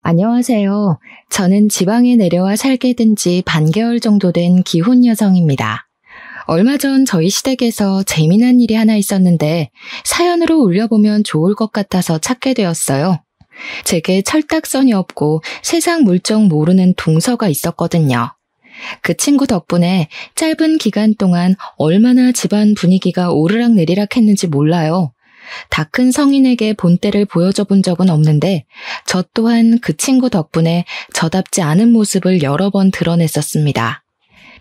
안녕하세요. 저는 지방에 내려와 살게 된 지 반개월 정도 된 기혼 여성입니다. 얼마 전 저희 시댁에서 재미난 일이 하나 있었는데 사연으로 올려보면 좋을 것 같아서 찾게 되었어요. 제게 철딱선이 없고 세상 물정 모르는 동서가 있었거든요. 그 친구 덕분에 짧은 기간 동안 얼마나 집안 분위기가 오르락내리락 했는지 몰라요. 다 큰 성인에게 본때를 보여줘 본 적은 없는데 저 또한 그 친구 덕분에 저답지 않은 모습을 여러 번 드러냈었습니다.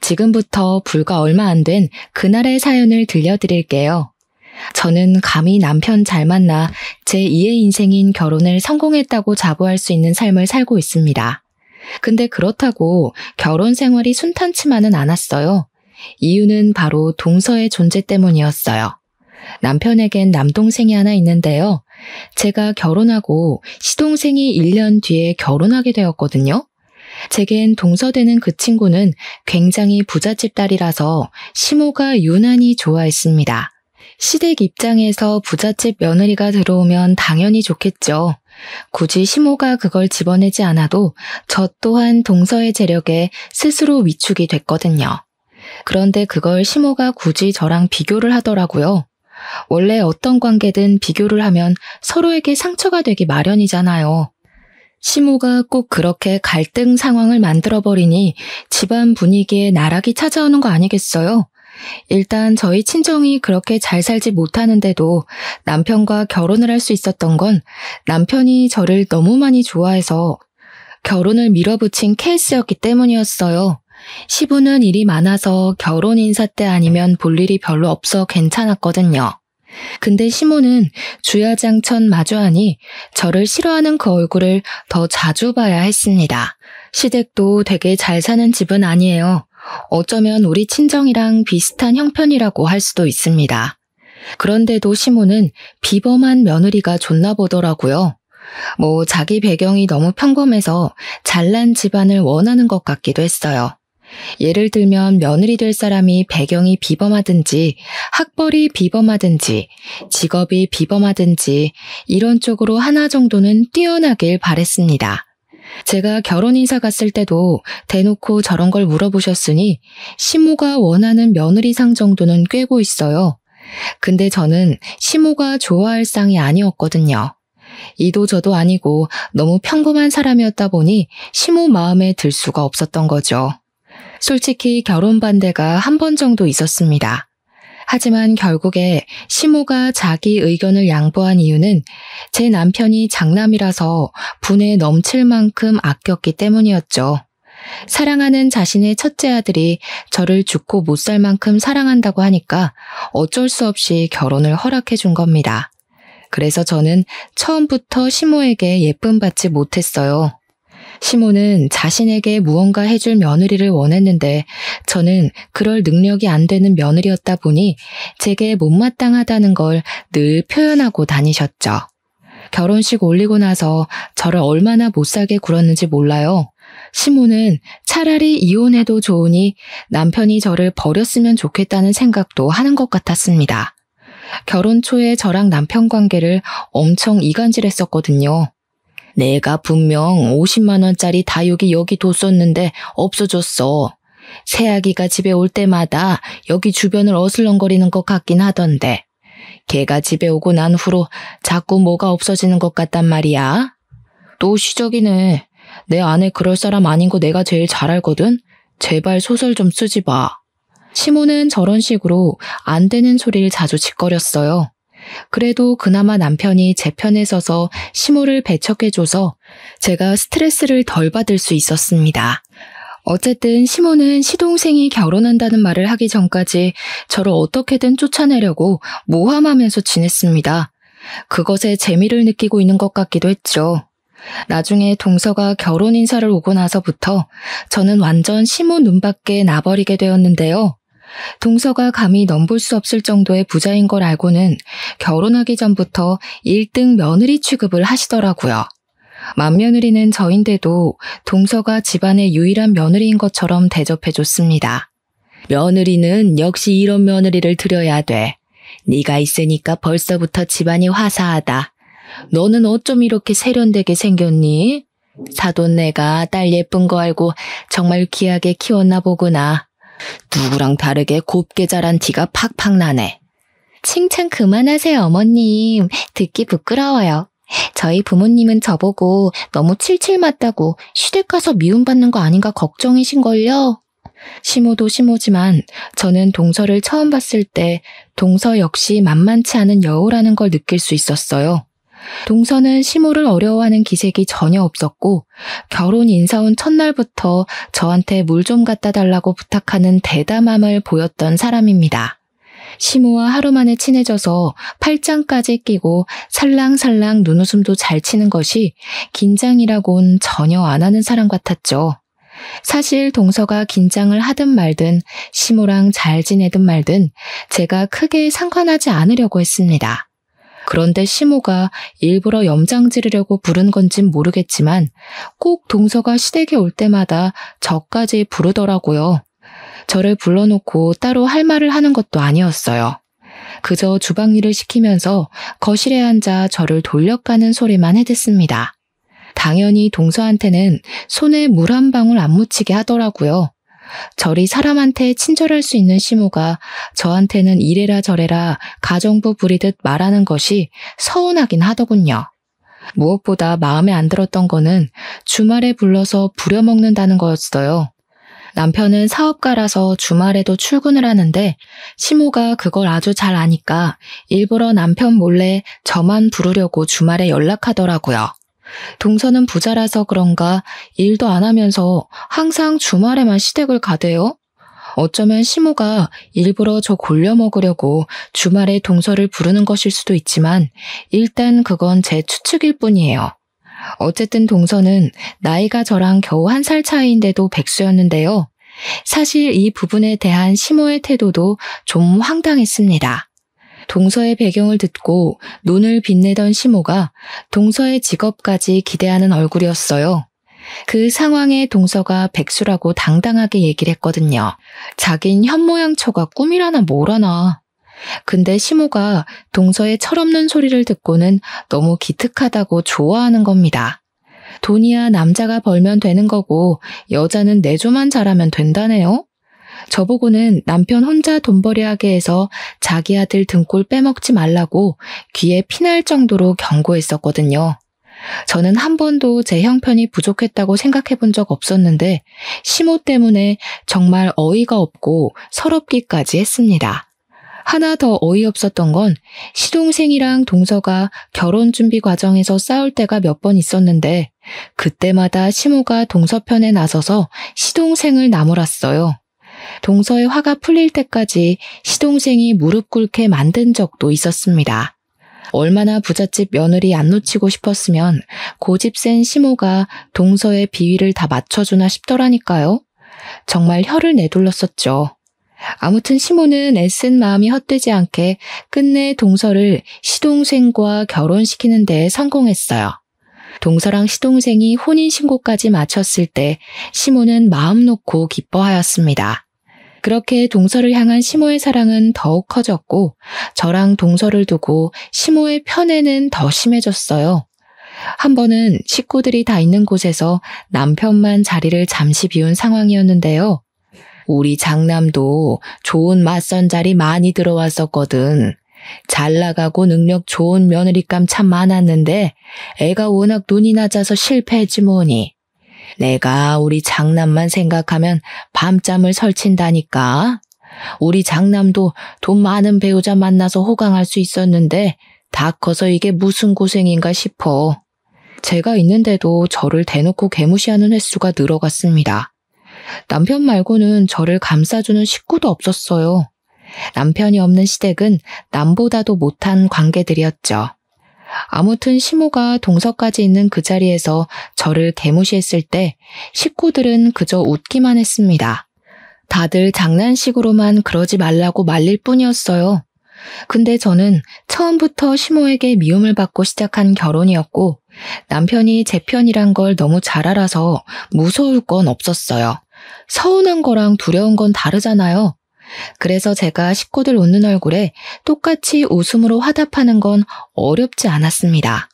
지금부터 불과 얼마 안 된 그날의 사연을 들려드릴게요. 저는 감히 남편 잘 만나 제2의 인생인 결혼을 성공했다고 자부할 수 있는 삶을 살고 있습니다. 근데 그렇다고 결혼 생활이 순탄치만은 않았어요. 이유는 바로 동서의 존재 때문이었어요. 남편에겐 남동생이 하나 있는데요. 제가 결혼하고 시동생이 1년 뒤에 결혼하게 되었거든요. 제겐 동서되는 그 친구는 굉장히 부잣집 딸이라서 시모가 유난히 좋아했습니다. 시댁 입장에서 부잣집 며느리가 들어오면 당연히 좋겠죠. 굳이 시모가 그걸 집어내지 않아도 저 또한 동서의 재력에 스스로 위축이 됐거든요. 그런데 그걸 시모가 굳이 저랑 비교를 하더라고요. 원래 어떤 관계든 비교를 하면 서로에게 상처가 되기 마련이잖아요. 시모가 꼭 그렇게 갈등 상황을 만들어버리니 집안 분위기에 나락이 찾아오는 거 아니겠어요? 일단 저희 친정이 그렇게 잘 살지 못하는데도 남편과 결혼을 할 수 있었던 건 남편이 저를 너무 많이 좋아해서 결혼을 밀어붙인 케이스였기 때문이었어요. 시부는 일이 많아서 결혼 인사 때 아니면 볼 일이 별로 없어 괜찮았거든요. 근데 시모는 주야장천 마주하니 저를 싫어하는 그 얼굴을 더 자주 봐야 했습니다. 시댁도 되게 잘 사는 집은 아니에요. 어쩌면 우리 친정이랑 비슷한 형편이라고 할 수도 있습니다. 그런데도 시모는 비범한 며느리가 좋나 보더라고요. 자기 배경이 너무 평범해서 잘난 집안을 원하는 것 같기도 했어요. 예를 들면 며느리 될 사람이 배경이 비범하든지 학벌이 비범하든지 직업이 비범하든지 이런 쪽으로 하나 정도는 뛰어나길 바랬습니다. 제가 결혼 인사 갔을 때도 대놓고 저런 걸 물어보셨으니 시모가 원하는 며느리상 정도는 꿰고 있어요. 근데 저는 시모가 좋아할 상이 아니었거든요. 이도 저도 아니고 너무 평범한 사람이었다 보니 시모 마음에 들 수가 없었던 거죠. 솔직히 결혼 반대가 한 번 정도 있었습니다. 하지만 결국에 시모가 자기 의견을 양보한 이유는 제 남편이 장남이라서 분에 넘칠 만큼 아꼈기 때문이었죠. 사랑하는 자신의 첫째 아들이 저를 죽고 못 살 만큼 사랑한다고 하니까 어쩔 수 없이 결혼을 허락해 준 겁니다. 그래서 저는 처음부터 시모에게 예쁨 받지 못했어요. 시모는 자신에게 무언가 해줄 며느리를 원했는데 저는 그럴 능력이 안 되는 며느리였다 보니 제게 못마땅하다는 걸 늘 표현하고 다니셨죠. 결혼식 올리고 나서 저를 얼마나 못살게 굴었는지 몰라요. 시모는 차라리 이혼해도 좋으니 남편이 저를 버렸으면 좋겠다는 생각도 하는 것 같았습니다. 결혼 초에 저랑 남편 관계를 엄청 이간질했었거든요. 내가 분명 50만 원짜리 다육이 여기 뒀었는데 없어졌어. 새아기가 집에 올 때마다 여기 주변을 어슬렁거리는 것 같긴 하던데 걔가 집에 오고 난 후로 자꾸 뭐가 없어지는 것 같단 말이야. 또 시적이네. 내 아내 그럴 사람 아닌 거 내가 제일 잘 알거든. 제발 소설 좀 쓰지 마. 시모는 저런 식으로 안 되는 소리를 자주 짓거렸어요. 그래도 그나마 남편이 제 편에 서서 시모를 배척해줘서 제가 스트레스를 덜 받을 수 있었습니다. 어쨌든 시모는 시동생이 결혼한다는 말을 하기 전까지 저를 어떻게든 쫓아내려고 모함하면서 지냈습니다. 그것에 재미를 느끼고 있는 것 같기도 했죠. 나중에 동서가 결혼 인사를 오고 나서부터 저는 완전 시모 눈밖에 나버리게 되었는데요. 동서가 감히 넘볼 수 없을 정도의 부자인 걸 알고는 결혼하기 전부터 1등 며느리 취급을 하시더라고요. 맏며느리는 저인데도 동서가 집안의 유일한 며느리인 것처럼 대접해줬습니다. 며느리는 역시 이런 며느리를 들여야 돼. 네가 있으니까 벌써부터 집안이 화사하다. 너는 어쩜 이렇게 세련되게 생겼니? 사돈 내가 딸 예쁜 거 알고 정말 귀하게 키웠나 보구나. 누구랑 다르게 곱게 자란 티가 팍팍 나네. 칭찬 그만하세요, 어머님. 듣기 부끄러워요. 저희 부모님은 저보고 너무 칠칠 맞다고 시댁 가서 미움받는 거 아닌가 걱정이신걸요? 시모도 시모지만 저는 동서를 처음 봤을 때 동서 역시 만만치 않은 여우라는 걸 느낄 수 있었어요. 동서는 시모를 어려워하는 기색이 전혀 없었고 결혼 인사 온 첫날부터 저한테 물 좀 갖다 달라고 부탁하는 대담함을 보였던 사람입니다. 시모와 하루 만에 친해져서 팔짱까지 끼고 살랑살랑 눈웃음도 잘 치는 것이 긴장이라곤 전혀 안 하는 사람 같았죠. 사실 동서가 긴장을 하든 말든 시모랑 잘 지내든 말든 제가 크게 상관하지 않으려고 했습니다. 그런데 시모가 일부러 염장 지르려고 부른 건진 모르겠지만 꼭 동서가 시댁에 올 때마다 저까지 부르더라고요. 저를 불러놓고 따로 할 말을 하는 것도 아니었어요. 그저 주방 일을 시키면서 거실에 앉아 저를 돌려가는 소리만 해댔습니다. 당연히 동서한테는 손에 물 한 방울 안 묻히게 하더라고요. 저리 사람한테 친절할 수 있는 시모가 저한테는 이래라 저래라 가정부 부리듯 말하는 것이 서운하긴 하더군요. 무엇보다 마음에 안 들었던 거는 주말에 불러서 부려먹는다는 거였어요. 남편은 사업가라서 주말에도 출근을 하는데 시모가 그걸 아주 잘 아니까 일부러 남편 몰래 저만 부르려고 주말에 연락하더라고요. 동서는 부자라서 그런가 일도 안 하면서 항상 주말에만 시댁을 가대요. 어쩌면 시모가 일부러 저 골려 먹으려고 주말에 동서를 부르는 것일 수도 있지만 일단 그건 제 추측일 뿐이에요. 어쨌든 동서는 나이가 저랑 겨우 1살 차이인데도 백수였는데요. 사실 이 부분에 대한 시모의 태도도 좀 황당했습니다. 동서의 배경을 듣고 눈을 빛내던 시모가 동서의 직업까지 기대하는 얼굴이었어요. 그 상황에 동서가 백수라고 당당하게 얘기를 했거든요. 자긴 현모양처가 꿈이라나 뭐라나. 근데 시모가 동서의 철없는 소리를 듣고는 너무 기특하다고 좋아하는 겁니다. 돈이야 남자가 벌면 되는 거고 여자는 내조만 잘하면 된다네요. 저보고는 남편 혼자 돈벌이 하게 해서 자기 아들 등골 빼먹지 말라고 귀에 피날 정도로 경고했었거든요. 저는 한 번도 제 형편이 부족했다고 생각해 본 적 없었는데 시모 때문에 정말 어이가 없고 서럽기까지 했습니다. 하나 더 어이없었던 건 시동생이랑 동서가 결혼 준비 과정에서 싸울 때가 몇 번 있었는데 그때마다 시모가 동서 편에 나서서 시동생을 나무랐어요. 동서의 화가 풀릴 때까지 시동생이 무릎 꿇게 만든 적도 있었습니다. 얼마나 부잣집 며느리 안 놓치고 싶었으면 고집 센 시모가 동서의 비위를 다 맞춰주나 싶더라니까요. 정말 혀를 내둘렀었죠. 아무튼 시모는 애쓴 마음이 헛되지 않게 끝내 동서를 시동생과 결혼시키는 데에 성공했어요. 동서랑 시동생이 혼인신고까지 마쳤을 때 시모는 마음 놓고 기뻐하였습니다. 그렇게 동서를 향한 시모의 사랑은 더욱 커졌고 저랑 동서를 두고 시모의 편애는 더 심해졌어요. 한 번은 식구들이 다 있는 곳에서 남편만 자리를 잠시 비운 상황이었는데요. 우리 장남도 좋은 맞선 자리 많이 들어왔었거든. 잘 나가고 능력 좋은 며느리감 참 많았는데 애가 워낙 눈이 낮아서 실패했지 뭐니. 내가 우리 장남만 생각하면 밤잠을 설친다니까. 우리 장남도 돈 많은 배우자 만나서 호강할 수 있었는데 다 커서 이게 무슨 고생인가 싶어. 제가 있는데도 저를 대놓고 개무시하는 횟수가 늘어갔습니다. 남편 말고는 저를 감싸주는 식구도 없었어요. 남편이 없는 시댁은 남보다도 못한 관계들이었죠. 아무튼 시모가 동서까지 있는 그 자리에서 저를 개무시했을 때 식구들은 그저 웃기만 했습니다. 다들 장난식으로만 그러지 말라고 말릴 뿐이었어요. 근데 저는 처음부터 시모에게 미움을 받고 시작한 결혼이었고 남편이 제 편이란 걸 너무 잘 알아서 무서울 건 없었어요. 서운한 거랑 두려운 건 다르잖아요. 그래서 제가 식구들 웃는 얼굴에 똑같이 웃음으로 화답하는 건 어렵지 않았습니다.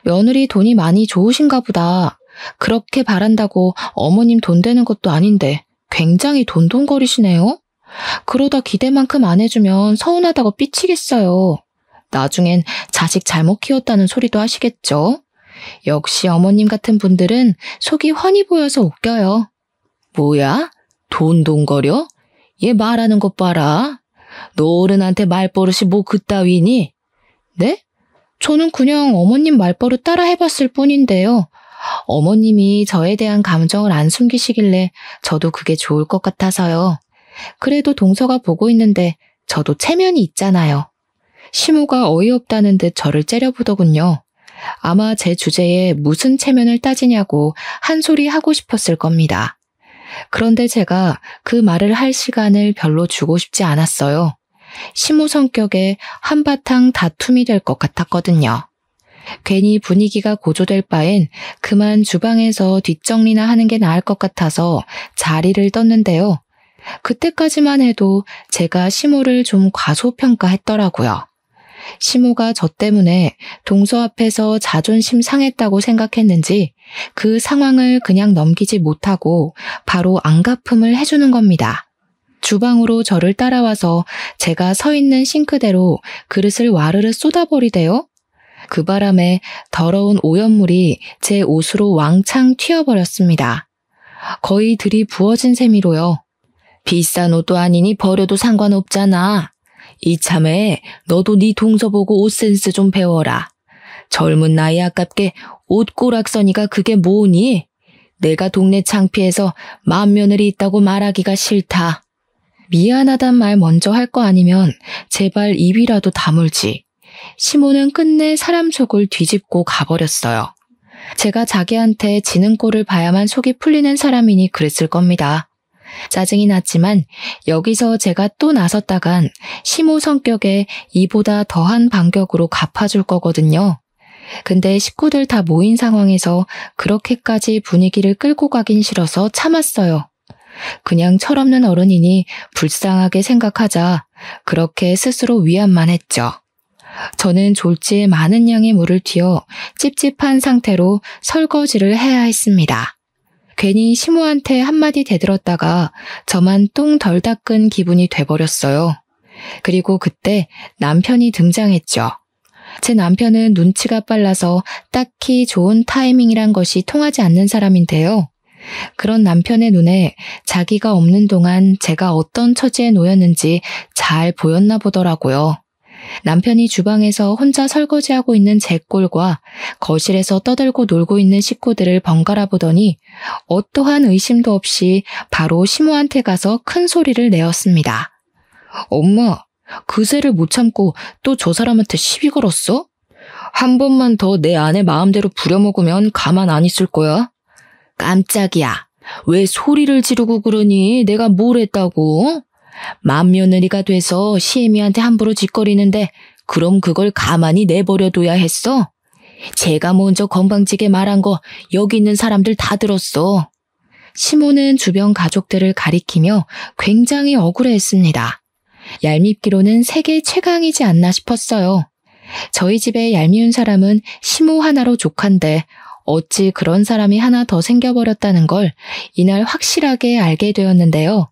며느리 돈이 많이 좋으신가 보다. 그렇게 바란다고 어머님 돈 되는 것도 아닌데 굉장히 돈돈거리시네요. 그러다 기대만큼 안 해주면 서운하다고 삐치겠어요. 나중엔 자식 잘못 키웠다는 소리도 하시겠죠? 역시 어머님 같은 분들은 속이 훤히 보여서 웃겨요. 뭐야? 돈돈거려? 얘 말하는 것 봐라. 너 어른한테 말버릇이 뭐 그따위니? 네? 저는 그냥 어머님 말버릇 따라 해봤을 뿐인데요. 어머님이 저에 대한 감정을 안 숨기시길래 저도 그게 좋을 것 같아서요. 그래도 동서가 보고 있는데 저도 체면이 있잖아요. 시모가 어이없다는 듯 저를 째려보더군요. 아마 제 주제에 무슨 체면을 따지냐고 한 소리 하고 싶었을 겁니다. 그런데 제가 그 말을 할 시간을 별로 주고 싶지 않았어요. 시모 성격에 한바탕 다툼이 될 것 같았거든요. 괜히 분위기가 고조될 바엔 그만 주방에서 뒷정리나 하는 게 나을 것 같아서 자리를 떴는데요. 그때까지만 해도 제가 시모를 좀 과소평가했더라고요. 시모가 저 때문에 동서 앞에서 자존심 상했다고 생각했는지 그 상황을 그냥 넘기지 못하고 바로 안갚음을 해주는 겁니다. 주방으로 저를 따라와서 제가 서 있는 싱크대로 그릇을 와르르 쏟아버리대요. 그 바람에 더러운 오염물이 제 옷으로 왕창 튀어버렸습니다. 거의 들이부어진 셈이로요. 비싼 옷도 아니니 버려도 상관없잖아. 이참에 너도 네 동서 보고 옷 센스 좀 배워라. 젊은 나이 아깝게 옷 꼬락서니가 그게 뭐니? 내가 동네 창피해서 맏며느리 있다고 말하기가 싫다. 미안하단 말 먼저 할 거 아니면 제발 입이라도 다물지. 시모는 끝내 사람 속을 뒤집고 가버렸어요. 제가 자기한테 지는 꼴을 봐야만 속이 풀리는 사람이니 그랬을 겁니다. 짜증이 났지만 여기서 제가 또 나섰다간 시모 성격에 이보다 더한 반격으로 갚아줄 거거든요. 근데 식구들 다 모인 상황에서 그렇게까지 분위기를 끌고 가긴 싫어서 참았어요. 그냥 철없는 어른이니 불쌍하게 생각하자 그렇게 스스로 위안만 했죠. 저는 졸지에 많은 양의 물을 튀어 찝찝한 상태로 설거지를 해야 했습니다. 괜히 시모한테 한마디 대들었다가 저만 똥 덜 닦은 기분이 돼버렸어요. 그리고 그때 남편이 등장했죠. 제 남편은 눈치가 빨라서 딱히 좋은 타이밍이란 것이 통하지 않는 사람인데요. 그런 남편의 눈에 자기가 없는 동안 제가 어떤 처지에 놓였는지 잘 보였나 보더라고요. 남편이 주방에서 혼자 설거지하고 있는 제 꼴과 거실에서 떠들고 놀고 있는 식구들을 번갈아 보더니 어떠한 의심도 없이 바로 시모한테 가서 큰 소리를 내었습니다. 엄마, 그새를 못 참고 또 저 사람한테 시비 걸었어? 한 번만 더 내 아내 마음대로 부려먹으면 가만 안 있을 거야. 깜짝이야. 왜 소리를 지르고 그러니? 내가 뭘 했다고? 맏며느리가 돼서 시애미한테 함부로 짓거리는데 그럼 그걸 가만히 내버려둬야 했어? 제가 먼저 건방지게 말한 거 여기 있는 사람들 다 들었어. 시모는 주변 가족들을 가리키며 굉장히 억울해했습니다. 얄밉기로는 세계 최강이지 않나 싶었어요. 저희 집에 얄미운 사람은 시모 하나로 족한데 어찌 그런 사람이 하나 더 생겨버렸다는 걸 이날 확실하게 알게 되었는데요.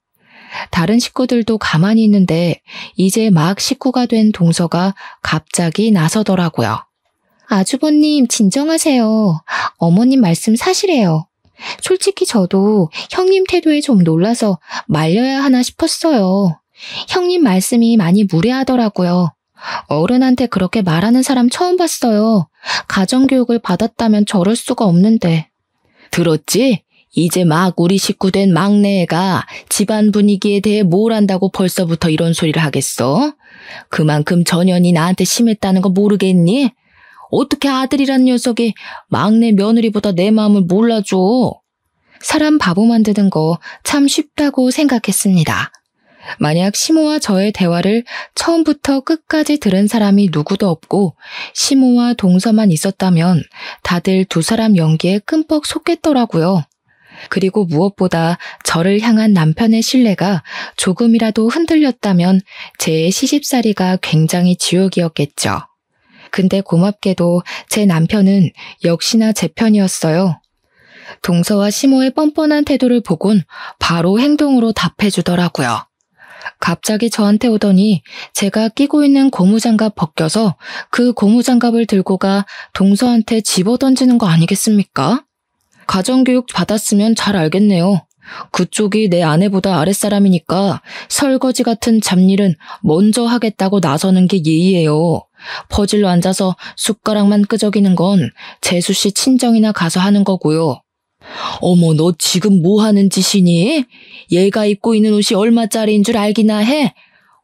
다른 식구들도 가만히 있는데 이제 막 식구가 된 동서가 갑자기 나서더라고요. 아주버님 진정하세요. 어머님 말씀 사실이에요. 솔직히 저도 형님 태도에 좀 놀라서 말려야 하나 싶었어요. 형님 말씀이 많이 무례하더라고요. 어른한테 그렇게 말하는 사람 처음 봤어요. 가정교육을 받았다면 저럴 수가 없는데. 들었지? 이제 막 우리 식구 된 막내애가 집안 분위기에 대해 뭘 안다고 벌써부터 이런 소리를 하겠어? 그만큼 전연이 나한테 심했다는 거 모르겠니? 어떻게 아들이란 녀석이 막내 며느리보다 내 마음을 몰라줘? 사람 바보 만드는 거 참 쉽다고 생각했습니다. 만약 시모와 저의 대화를 처음부터 끝까지 들은 사람이 누구도 없고 시모와 동서만 있었다면 다들 두 사람 연기에 끔뻑 속겠더라고요. 그리고 무엇보다 저를 향한 남편의 신뢰가 조금이라도 흔들렸다면 제 시집살이가 굉장히 지옥이었겠죠. 근데 고맙게도 제 남편은 역시나 제 편이었어요. 동서와 시모의 뻔뻔한 태도를 보곤 바로 행동으로 답해주더라고요. 갑자기 저한테 오더니 제가 끼고 있는 고무장갑 벗겨서 그 고무장갑을 들고 가 동서한테 집어던지는 거 아니겠습니까? 가정교육 받았으면 잘 알겠네요. 그쪽이 내 아내보다 아랫사람이니까 설거지 같은 잡일은 먼저 하겠다고 나서는 게 예의예요. 퍼질러 앉아서 숟가락만 끄적이는 건 재수씨 친정이나 가서 하는 거고요. 어머, 너 지금 뭐 하는 짓이니? 얘가 입고 있는 옷이 얼마짜리인 줄 알기나 해?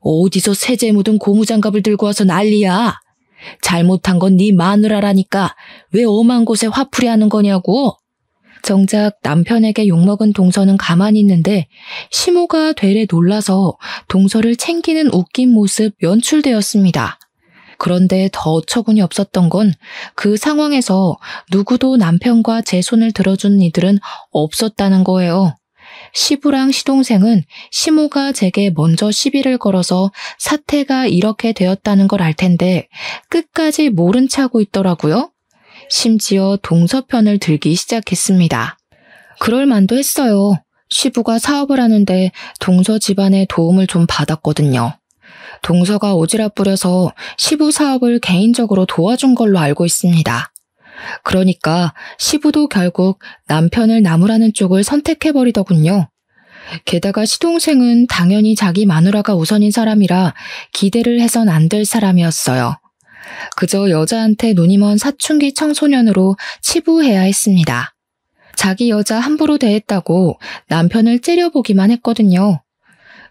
어디서 세제 묻은 고무장갑을 들고 와서 난리야. 잘못한 건 네 마누라라니까 왜 엄한 곳에 화풀이 하는 거냐고. 정작 남편에게 욕먹은 동서는 가만히 있는데 시모가 되레 놀라서 동서를 챙기는 웃긴 모습 연출되었습니다. 그런데 더 어처구니 없었던 건 그 상황에서 누구도 남편과 제 손을 들어준 이들은 없었다는 거예요. 시부랑 시동생은 시모가 제게 먼저 시비를 걸어서 사태가 이렇게 되었다는 걸 알 텐데 끝까지 모른 체 하고 있더라고요. 심지어 동서 편을 들기 시작했습니다. 그럴 만도 했어요. 시부가 사업을 하는데 동서 집안의 도움을 좀 받았거든요. 동서가 오지랖 부려서 시부 사업을 개인적으로 도와준 걸로 알고 있습니다. 그러니까 시부도 결국 남편을 나무라는 쪽을 선택해버리더군요. 게다가 시동생은 당연히 자기 마누라가 우선인 사람이라 기대를 해선 안 될 사람이었어요. 그저 여자한테 눈이 먼 사춘기 청소년으로 치부해야 했습니다. 자기 여자 함부로 대했다고 남편을 째려보기만 했거든요.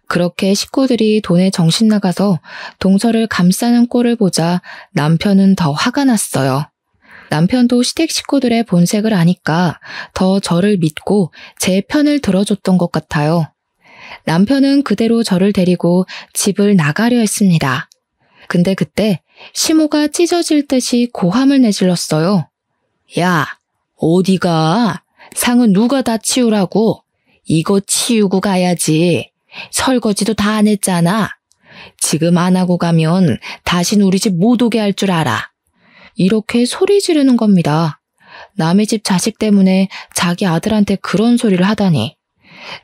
그렇게 식구들이 돈에 정신 나가서 동서를 감싸는 꼴을 보자 남편은 더 화가 났어요. 남편도 시댁 식구들의 본색을 아니까 더 저를 믿고 제 편을 들어줬던 것 같아요. 남편은 그대로 저를 데리고 집을 나가려 했습니다. 근데 그때 시모가 찢어질 듯이 고함을 내질렀어요. 야, 어디가? 상은 누가 다 치우라고? 이거 치우고 가야지. 설거지도 다 안 했잖아. 지금 안 하고 가면 다신 우리 집 못 오게 할 줄 알아. 이렇게 소리 지르는 겁니다. 남의 집 자식 때문에 자기 아들한테 그런 소리를 하다니.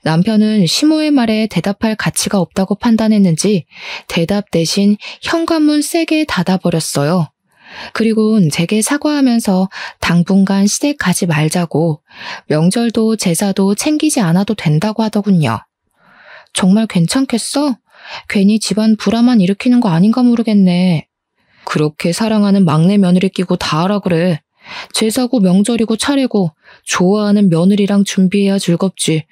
남편은 시모의 말에 대답할 가치가 없다고 판단했는지 대답 대신 현관문 세게 닫아버렸어요. 그리고는 제게 사과하면서 당분간 시댁 가지 말자고 명절도 제사도 챙기지 않아도 된다고 하더군요. 정말 괜찮겠어? 괜히 집안 불화만 일으키는 거 아닌가 모르겠네. 그렇게 사랑하는 막내 며느리 끼고 다 하라 그래. 제사고 명절이고 차례고 좋아하는 며느리랑 준비해야 즐겁지.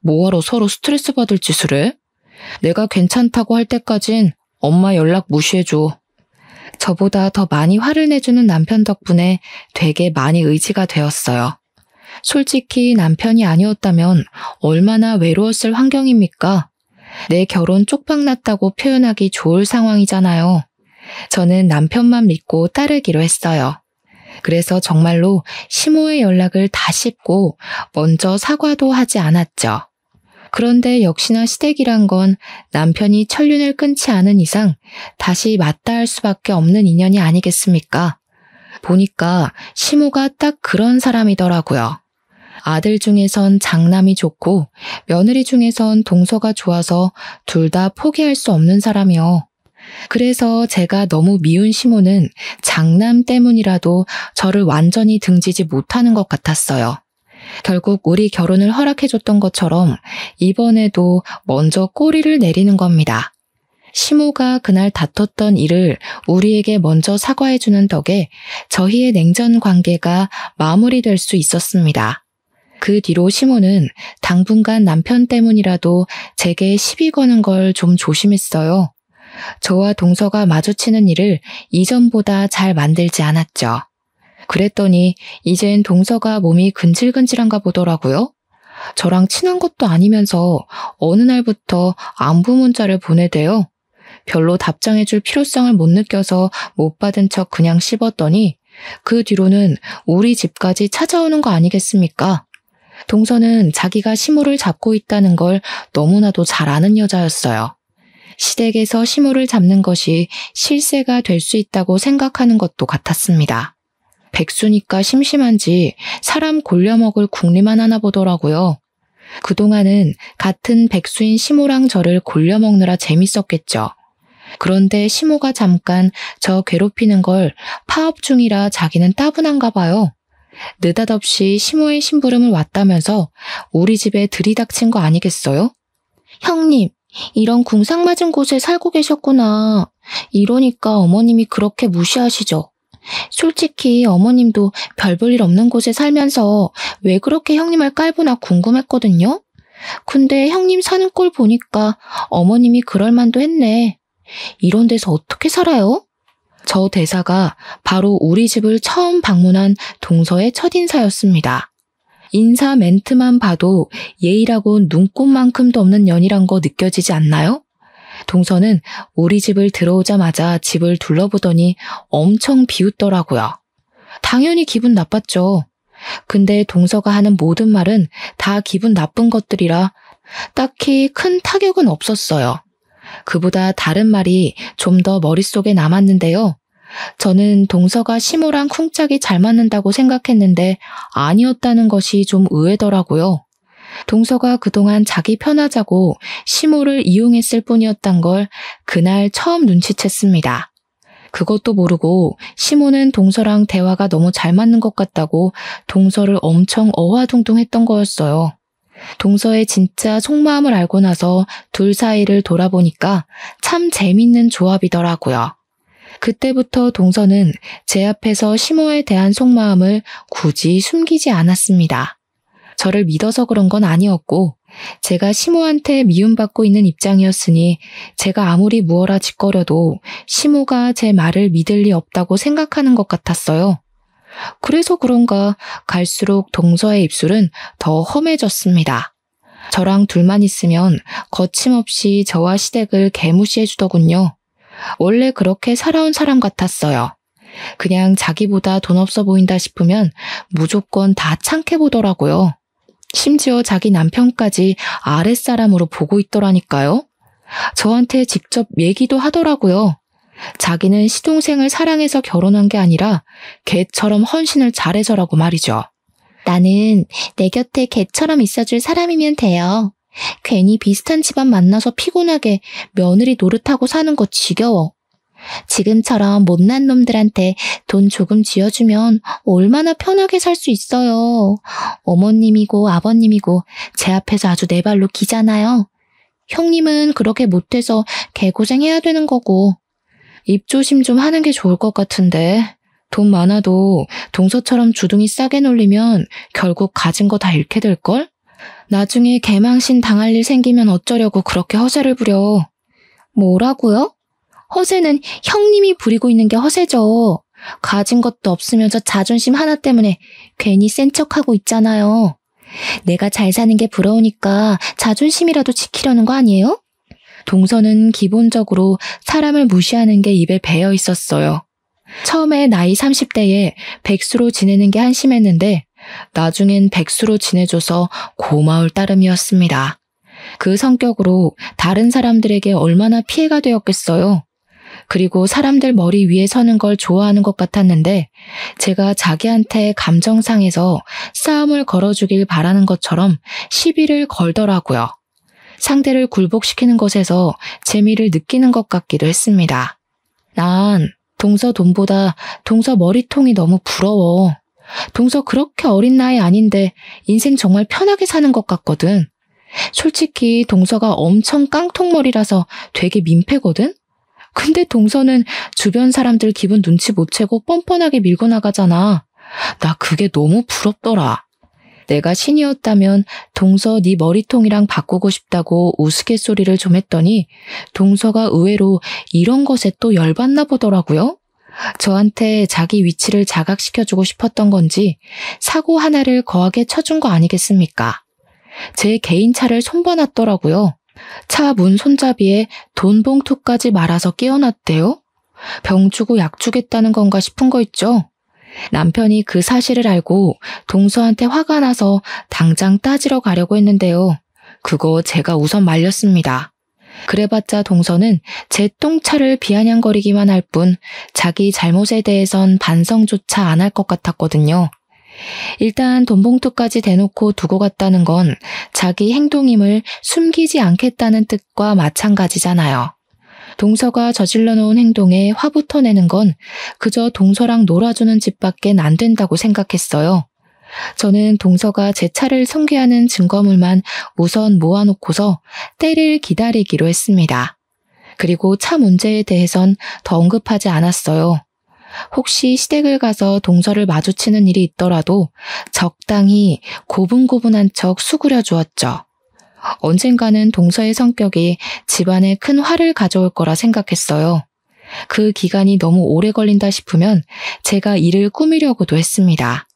뭐하러 서로 스트레스 받을 짓을 해? 내가 괜찮다고 할 때까진 엄마 연락 무시해줘. 저보다 더 많이 화를 내주는 남편 덕분에 되게 많이 의지가 되었어요. 솔직히 남편이 아니었다면 얼마나 외로웠을 환경입니까? 내 결혼 쪽박났다고 표현하기 좋을 상황이잖아요. 저는 남편만 믿고 따르기로 했어요. 그래서 정말로 시모의 연락을 다 씹고 먼저 사과도 하지 않았죠. 그런데 역시나 시댁이란 건 남편이 천륜을 끊지 않은 이상 다시 맞닿을 수밖에 없는 인연이 아니겠습니까? 보니까 시모가 딱 그런 사람이더라고요. 아들 중에선 장남이 좋고 며느리 중에선 동서가 좋아서 둘 다 포기할 수 없는 사람이요. 그래서 제가 너무 미운 시모는 장남 때문이라도 저를 완전히 등지지 못하는 것 같았어요. 결국 우리 결혼을 허락해줬던 것처럼 이번에도 먼저 꼬리를 내리는 겁니다. 시모가 그날 다퉜던 일을 우리에게 먼저 사과해주는 덕에 저희의 냉전 관계가 마무리될 수 있었습니다. 그 뒤로 시모는 당분간 남편 때문이라도 제게 시비 거는 걸 좀 조심했어요. 저와 동서가 마주치는 일을 이전보다 잘 만들지 않았죠. 그랬더니 이젠 동서가 몸이 근질근질한가 보더라고요. 저랑 친한 것도 아니면서 어느 날부터 안부 문자를 보내대요. 별로 답장해줄 필요성을 못 느껴서 못 받은 척 그냥 씹었더니 그 뒤로는 우리 집까지 찾아오는 거 아니겠습니까? 동서는 자기가 시모를 잡고 있다는 걸 너무나도 잘 아는 여자였어요. 시댁에서 시모를 잡는 것이 실세가 될 수 있다고 생각하는 것도 같았습니다. 백수니까 심심한지 사람 골려먹을 궁리만 하나 보더라고요. 그동안은 같은 백수인 시모랑 저를 골려먹느라 재밌었겠죠. 그런데 시모가 잠깐 저 괴롭히는 걸 파업 중이라 자기는 따분한가 봐요. 느닷없이 시모의 심부름을 왔다면서 우리 집에 들이닥친 거 아니겠어요? 형님, 이런 궁상맞은 곳에 살고 계셨구나. 이러니까 어머님이 그렇게 무시하시죠. 솔직히 어머님도 별 볼 일 없는 곳에 살면서 왜 그렇게 형님을 깔보나 궁금했거든요. 근데 형님 사는 꼴 보니까 어머님이 그럴 만도 했네. 이런 데서 어떻게 살아요? 저 대사가 바로 우리 집을 처음 방문한 동서의 첫인사였습니다. 인사 멘트만 봐도 예의라고 눈꼽만큼도 없는 년이란 거 느껴지지 않나요? 동서는 우리 집을 들어오자마자 집을 둘러보더니 엄청 비웃더라고요. 당연히 기분 나빴죠. 근데 동서가 하는 모든 말은 다 기분 나쁜 것들이라 딱히 큰 타격은 없었어요. 그보다 다른 말이 좀 더 머릿속에 남았는데요. 저는 동서가 시모랑 쿵짝이 잘 맞는다고 생각했는데 아니었다는 것이 좀 의외더라고요. 동서가 그동안 자기 편하자고 시모를 이용했을 뿐이었단 걸 그날 처음 눈치챘습니다. 그것도 모르고 시모는 동서랑 대화가 너무 잘 맞는 것 같다고 동서를 엄청 어화둥둥했던 거였어요. 동서의 진짜 속마음을 알고 나서 둘 사이를 돌아보니까 참 재밌는 조합이더라고요. 그때부터 동서는 제 앞에서 시모에 대한 속마음을 굳이 숨기지 않았습니다. 저를 믿어서 그런 건 아니었고 제가 시모한테 미움받고 있는 입장이었으니 제가 아무리 무어라 짓거려도 시모가 제 말을 믿을 리 없다고 생각하는 것 같았어요. 그래서 그런가 갈수록 동서의 입술은 더 험해졌습니다. 저랑 둘만 있으면 거침없이 저와 시댁을 개무시해주더군요. 원래 그렇게 살아온 사람 같았어요. 그냥 자기보다 돈 없어 보인다 싶으면 무조건 다 창해 보더라고요. 심지어 자기 남편까지 아랫사람으로 보고 있더라니까요. 저한테 직접 얘기도 하더라고요. 자기는 시동생을 사랑해서 결혼한 게 아니라 개처럼 헌신을 잘해서라고 말이죠. 나는 내 곁에 개처럼 있어줄 사람이면 돼요. 괜히 비슷한 집안 만나서 피곤하게 며느리 노릇하고 사는 거 지겨워. 지금처럼 못난 놈들한테 돈 조금 쥐어주면 얼마나 편하게 살 수 있어요. 어머님이고 아버님이고 제 앞에서 아주 내 발로 기잖아요. 형님은 그렇게 못해서 개고생해야 되는 거고. 입조심 좀 하는 게 좋을 것 같은데 돈 많아도 동서처럼 주둥이 싸게 놀리면 결국 가진 거 다 잃게 될걸? 나중에 개망신 당할 일 생기면 어쩌려고 그렇게 허세를 부려. 뭐라고요? 허세는 형님이 부리고 있는 게 허세죠. 가진 것도 없으면서 자존심 하나 때문에 괜히 센 척하고 있잖아요. 내가 잘 사는 게 부러우니까 자존심이라도 지키려는 거 아니에요? 동서는 기본적으로 사람을 무시하는 게 입에 배어 있었어요. 처음에 나이 30대에 백수로 지내는 게 한심했는데 나중엔 백수로 지내줘서 고마울 따름이었습니다. 그 성격으로 다른 사람들에게 얼마나 피해가 되었겠어요. 그리고 사람들 머리 위에 서는 걸 좋아하는 것 같았는데 제가 자기한테 감정 상해서 싸움을 걸어주길 바라는 것처럼 시비를 걸더라고요. 상대를 굴복시키는 것에서 재미를 느끼는 것 같기도 했습니다. 난 동서 돈보다 동서 머리통이 너무 부러워. 동서 그렇게 어린 나이 아닌데 인생 정말 편하게 사는 것 같거든. 솔직히 동서가 엄청 깡통머리라서 되게 민폐거든? 근데 동서는 주변 사람들 기분 눈치 못 채고 뻔뻔하게 밀고 나가잖아. 나 그게 너무 부럽더라. 내가 신이었다면 동서 네 머리통이랑 바꾸고 싶다고 우스갯소리를 좀 했더니 동서가 의외로 이런 것에 또 열받나 보더라고요. 저한테 자기 위치를 자각시켜주고 싶었던 건지 사고 하나를 거하게 쳐준 거 아니겠습니까? 제 개인차를 손봐놨더라고요. 차 문 손잡이에 돈 봉투까지 말아서 끼워놨대요. 병 주고 약 주겠다는 건가 싶은 거 있죠. 남편이 그 사실을 알고 동서한테 화가 나서 당장 따지러 가려고 했는데요. 그거 제가 우선 말렸습니다. 그래봤자 동서는 제 똥차를 비아냥거리기만 할 뿐 자기 잘못에 대해선 반성조차 안 할 것 같았거든요. 일단 돈봉투까지 대놓고 두고 갔다는 건 자기 행동임을 숨기지 않겠다는 뜻과 마찬가지잖아요. 동서가 저질러 놓은 행동에 화부터 내는 건 그저 동서랑 놀아주는 집밖엔 안 된다고 생각했어요. 저는 동서가 제 차를 손괴하는 증거물만 우선 모아놓고서 때를 기다리기로 했습니다. 그리고 차 문제에 대해선 더 언급하지 않았어요. 혹시 시댁을 가서 동서를 마주치는 일이 있더라도 적당히 고분고분한 척 수그려 주었죠. 언젠가는 동서의 성격이 집안에 큰 화를 가져올 거라 생각했어요. 그 기간이 너무 오래 걸린다 싶으면 제가 일을 꾸미려고도 했습니다.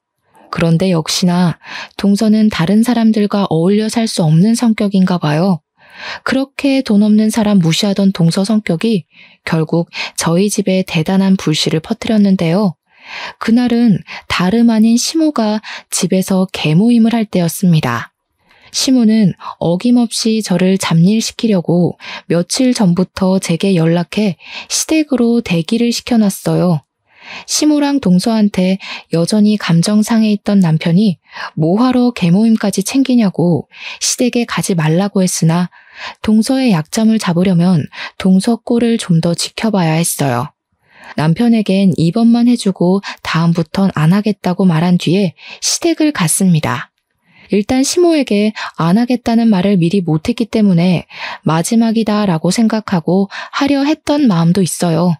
그런데 역시나 동서는 다른 사람들과 어울려 살 수 없는 성격인가 봐요. 그렇게 돈 없는 사람 무시하던 동서 성격이 결국 저희 집에 대단한 불씨를 퍼뜨렸는데요. 그날은 다름 아닌 시모가 집에서 개모임을 할 때였습니다. 시모는 어김없이 저를 잡일시키려고 며칠 전부터 제게 연락해 시댁으로 대기를 시켜놨어요. 시모랑 동서한테 여전히 감정 상해 있던 남편이 뭐하러 개모임까지 챙기냐고 시댁에 가지 말라고 했으나 동서의 약점을 잡으려면 동서 꼴을 좀 더 지켜봐야 했어요. 남편에겐 이번만 해주고 다음부턴 안 하겠다고 말한 뒤에 시댁을 갔습니다. 일단 시모에게 안 하겠다는 말을 미리 못했기 때문에 마지막이다라고 생각하고 하려 했던 마음도 있어요.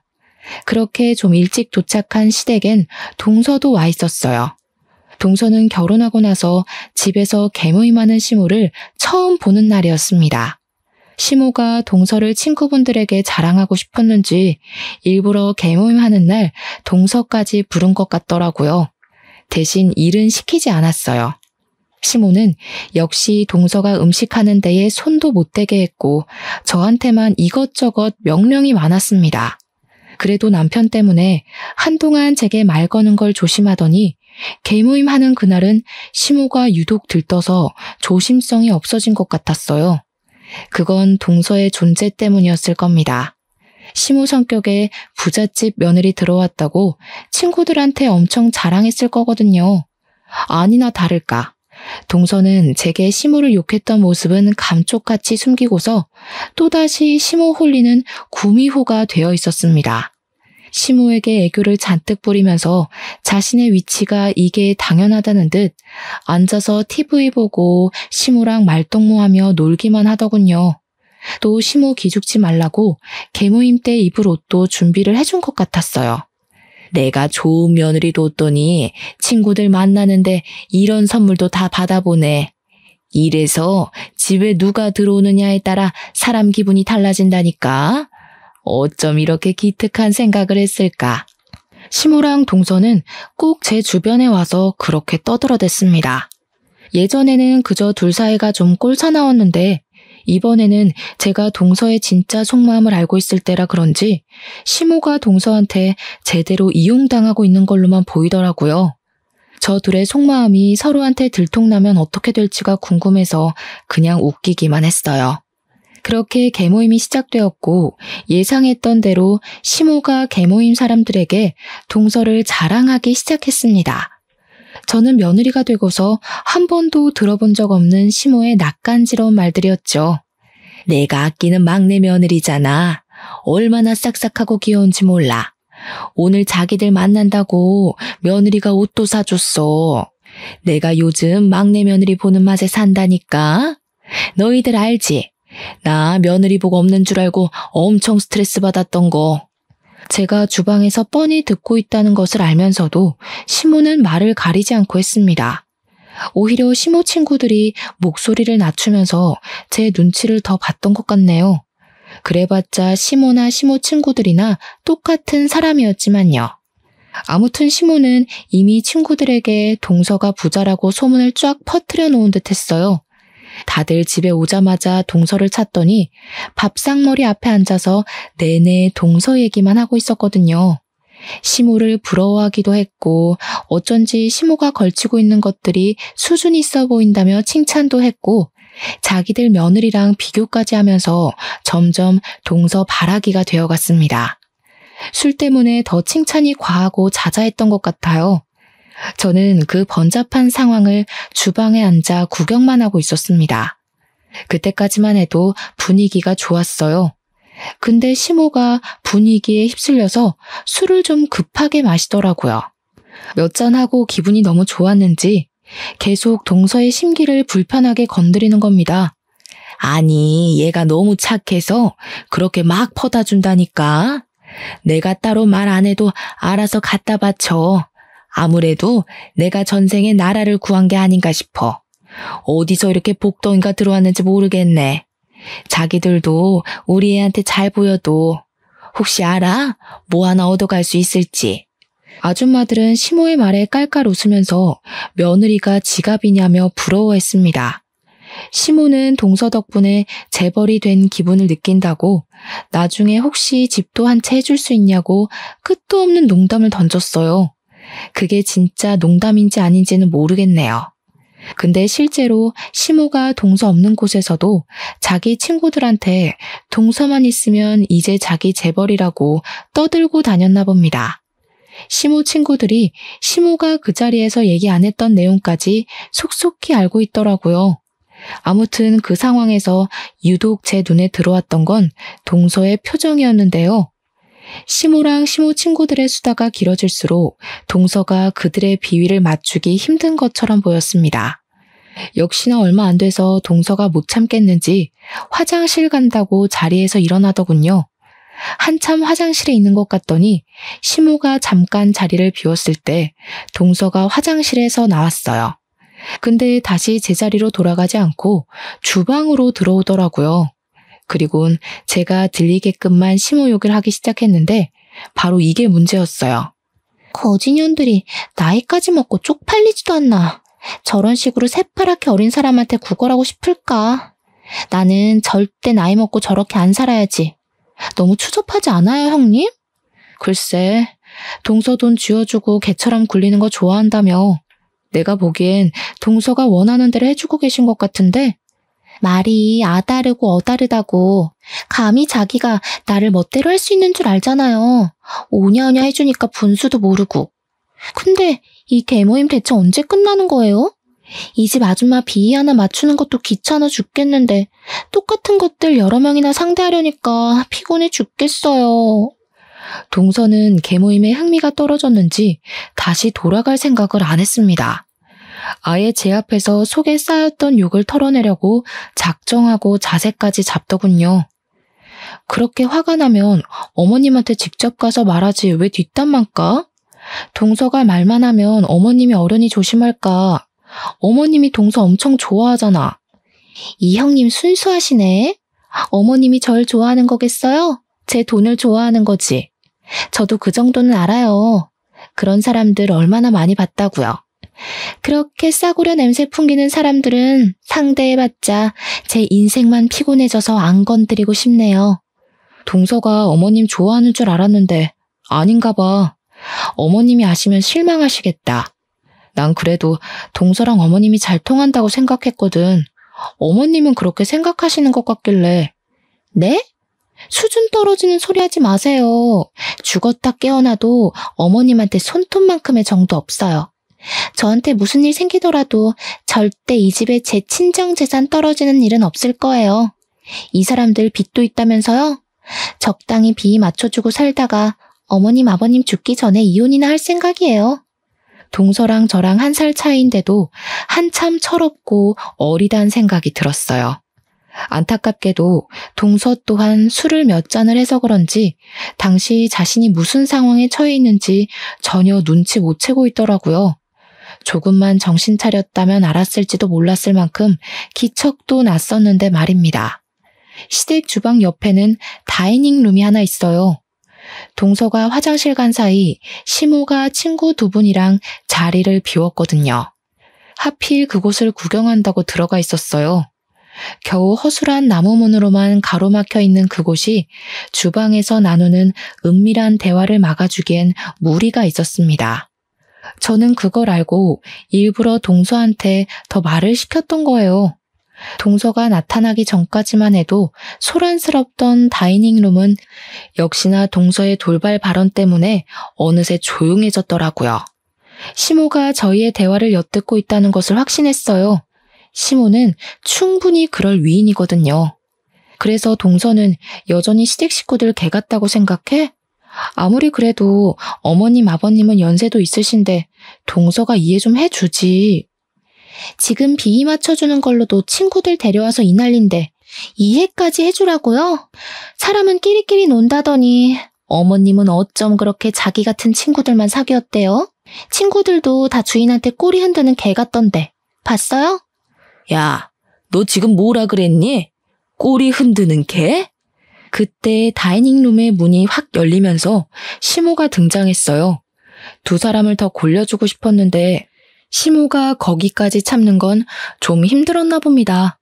그렇게 좀 일찍 도착한 시댁엔 동서도 와 있었어요. 동서는 결혼하고 나서 집에서 개모임하는 시모를 처음 보는 날이었습니다. 시모가 동서를 친구분들에게 자랑하고 싶었는지 일부러 개모임하는 날 동서까지 부른 것 같더라고요. 대신 일은 시키지 않았어요. 시모는 역시 동서가 음식하는 데에 손도 못 대게 했고 저한테만 이것저것 명령이 많았습니다. 그래도 남편 때문에 한동안 제게 말 거는 걸 조심하더니 개모임 하는 그날은 시모가 유독 들떠서 조심성이 없어진 것 같았어요. 그건 동서의 존재 때문이었을 겁니다. 시모 성격에 부잣집 며느리 들어왔다고 친구들한테 엄청 자랑했을 거거든요. 아니나 다를까. 동서는 제게 시모를 욕했던 모습은 감쪽같이 숨기고서 또다시 시모 홀리는 구미호가 되어 있었습니다. 시모에게 애교를 잔뜩 부리면서 자신의 위치가 이게 당연하다는 듯 앉아서 TV 보고 시모랑 말동무하며 놀기만 하더군요. 또 시모 기죽지 말라고 개모임 때 입을 옷도 준비를 해준 것 같았어요. 내가 좋은 며느리 뒀더니 친구들 만나는데 이런 선물도 다 받아보네. 이래서 집에 누가 들어오느냐에 따라 사람 기분이 달라진다니까. 어쩜 이렇게 기특한 생각을 했을까. 시모랑 동서는 꼭 제 주변에 와서 그렇게 떠들어댔습니다. 예전에는 그저 둘 사이가 좀 꼴사나웠는데 이번에는 제가 동서의 진짜 속마음을 알고 있을 때라 그런지 시모가 동서한테 제대로 이용당하고 있는 걸로만 보이더라고요. 저 둘의 속마음이 서로한테 들통나면 어떻게 될지가 궁금해서 그냥 웃기기만 했어요. 그렇게 개모임이 시작되었고 예상했던 대로 시모가 개모임 사람들에게 동서를 자랑하기 시작했습니다. 저는 며느리가 되고서 한 번도 들어본 적 없는 시모의 낯간지러운 말들이었죠. 내가 아끼는 막내 며느리잖아. 얼마나 싹싹하고 귀여운지 몰라. 오늘 자기들 만난다고 며느리가 옷도 사줬어. 내가 요즘 막내 며느리 보는 맛에 산다니까. 너희들 알지? 나 며느리 복 없는 줄 알고 엄청 스트레스 받았던 거. 제가 주방에서 뻔히 듣고 있다는 것을 알면서도 시모는 말을 가리지 않고 했습니다. 오히려 시모 친구들이 목소리를 낮추면서 제 눈치를 더 봤던 것 같네요. 그래봤자 시모나 시모 친구들이나 똑같은 사람이었지만요. 아무튼 시모는 이미 친구들에게 동서가 부자라고 소문을 쫙 퍼뜨려 놓은 듯 했어요. 다들 집에 오자마자 동서를 찾더니 밥상머리 앞에 앉아서 내내 동서 얘기만 하고 있었거든요. 시모를 부러워하기도 했고 어쩐지 시모가 걸치고 있는 것들이 수준 있어 보인다며 칭찬도 했고 자기들 며느리랑 비교까지 하면서 점점 동서 바라기가 되어갔습니다. 술 때문에 더 칭찬이 과하고 자자했던 것 같아요. 저는 그 번잡한 상황을 주방에 앉아 구경만 하고 있었습니다. 그때까지만 해도 분위기가 좋았어요. 근데 시모가 분위기에 휩쓸려서 술을 좀 급하게 마시더라고요. 몇 잔하고 기분이 너무 좋았는지 계속 동서의 심기를 불편하게 건드리는 겁니다. 아니, 얘가 너무 착해서 그렇게 막 퍼다 준다니까. 내가 따로 말 안 해도 알아서 갖다 바쳐. 아무래도 내가 전생에 나라를 구한 게 아닌가 싶어. 어디서 이렇게 복덩이가 들어왔는지 모르겠네. 자기들도 우리 애한테 잘 보여도 혹시 알아? 뭐 하나 얻어갈 수 있을지. 아줌마들은 시모의 말에 깔깔 웃으면서 며느리가 지갑이냐며 부러워했습니다. 시모는 동서 덕분에 재벌이 된 기분을 느낀다고 나중에 혹시 집도 한 채 해줄 수 있냐고 끝도 없는 농담을 던졌어요. 그게 진짜 농담인지 아닌지는 모르겠네요. 근데 실제로 시모가 동서 없는 곳에서도 자기 친구들한테 동서만 있으면 이제 자기 재벌이라고 떠들고 다녔나 봅니다. 시모 친구들이 시모가 그 자리에서 얘기 안 했던 내용까지 속속히 알고 있더라고요. 아무튼 그 상황에서 유독 제 눈에 들어왔던 건 동서의 표정이었는데요. 시모랑 시모 친구들의 수다가 길어질수록 동서가 그들의 비위를 맞추기 힘든 것처럼 보였습니다. 역시나 얼마 안 돼서 동서가 못 참겠는지 화장실 간다고 자리에서 일어나더군요. 한참 화장실에 있는 것 같더니 시모가 잠깐 자리를 비웠을 때 동서가 화장실에서 나왔어요. 근데 다시 제자리로 돌아가지 않고 주방으로 들어오더라고요. 그리곤 제가 들리게끔만 시모 욕을 하기 시작했는데 바로 이게 문제였어요. 거지년들이 나이까지 먹고 쪽팔리지도 않나. 저런 식으로 새파랗게 어린 사람한테 구걸하고 싶을까? 나는 절대 나이 먹고 저렇게 안 살아야지. 너무 추접하지 않아요, 형님? 글쎄, 동서 돈 쥐어주고 개처럼 굴리는 거 좋아한다며. 내가 보기엔 동서가 원하는 대로 해주고 계신 것 같은데 말이 아다르고 어다르다고. 감히 자기가 나를 멋대로 할 수 있는 줄 알잖아요. 오냐오냐 해주니까 분수도 모르고. 근데 이 대모임 대체 언제 끝나는 거예요? 이 집 아줌마 비위 하나 맞추는 것도 귀찮아 죽겠는데 똑같은 것들 여러 명이나 상대하려니까 피곤해 죽겠어요. 동서는 개모임에 흥미가 떨어졌는지 다시 돌아갈 생각을 안 했습니다. 아예 제 앞에서 속에 쌓였던 욕을 털어내려고 작정하고 자세까지 잡더군요. 그렇게 화가 나면 어머님한테 직접 가서 말하지 왜 뒷담만 까? 동서가 말만 하면 어머님이 어련히 조심할까. 어머님이 동서 엄청 좋아하잖아. 이 형님 순수하시네. 어머님이 절 좋아하는 거겠어요? 제 돈을 좋아하는 거지. 저도 그 정도는 알아요. 그런 사람들 얼마나 많이 봤다고요. 그렇게 싸구려 냄새 풍기는 사람들은 상대해봤자 제 인생만 피곤해져서 안 건드리고 싶네요. 동서가 어머님 좋아하는 줄 알았는데 아닌가 봐. 어머님이 아시면 실망하시겠다. 난 그래도 동서랑 어머님이 잘 통한다고 생각했거든. 어머님은 그렇게 생각하시는 것 같길래. 네? 수준 떨어지는 소리 하지 마세요. 죽었다 깨어나도 어머님한테 손톱만큼의 정도 없어요. 저한테 무슨 일 생기더라도 절대 이 집에 제 친정 재산 떨어지는 일은 없을 거예요. 이 사람들 빚도 있다면서요? 적당히 비위 맞춰주고 살다가 어머님 아버님 죽기 전에 이혼이나 할 생각이에요. 동서랑 저랑 1살 차이인데도 한참 철없고 어리다는 생각이 들었어요. 안타깝게도 동서 또한 술을 몇 잔을 해서 그런지 당시 자신이 무슨 상황에 처해 있는지 전혀 눈치 못 채고 있더라고요. 조금만 정신 차렸다면 알았을지도 몰랐을 만큼 기척도 났었는데 말입니다. 시댁 주방 옆에는 다이닝룸이 하나 있어요. 동서가 화장실 간 사이 시모가 친구 2분이랑 자리를 비웠거든요. 하필 그곳을 구경한다고 들어가 있었어요. 겨우 허술한 나무문으로만 가로막혀 있는 그곳이 주방에서 나누는 은밀한 대화를 막아주기엔 무리가 있었습니다. 저는 그걸 알고 일부러 동서한테 더 말을 시켰던 거예요. 동서가 나타나기 전까지만 해도 소란스럽던 다이닝룸은 역시나 동서의 돌발 발언 때문에 어느새 조용해졌더라고요. 시모가 저희의 대화를 엿듣고 있다는 것을 확신했어요. 시모는 충분히 그럴 위인이거든요. 그래서 동서는 여전히 시댁 식구들 개 같다고 생각해? 아무리 그래도 어머님, 아버님은 연세도 있으신데 동서가 이해 좀 해주지. 지금 비위 맞춰주는 걸로도 친구들 데려와서 이 난린데 이해까지 해주라고요? 사람은 끼리끼리 논다더니 어머님은 어쩜 그렇게 자기 같은 친구들만 사귀었대요? 친구들도 다 주인한테 꼬리 흔드는 개 같던데 봤어요? 야, 너 지금 뭐라 그랬니? 꼬리 흔드는 개? 그때 다이닝룸의 문이 확 열리면서 시모가 등장했어요. 두 사람을 더 골려주고 싶었는데 시모가 거기까지 참는 건 좀 힘들었나 봅니다.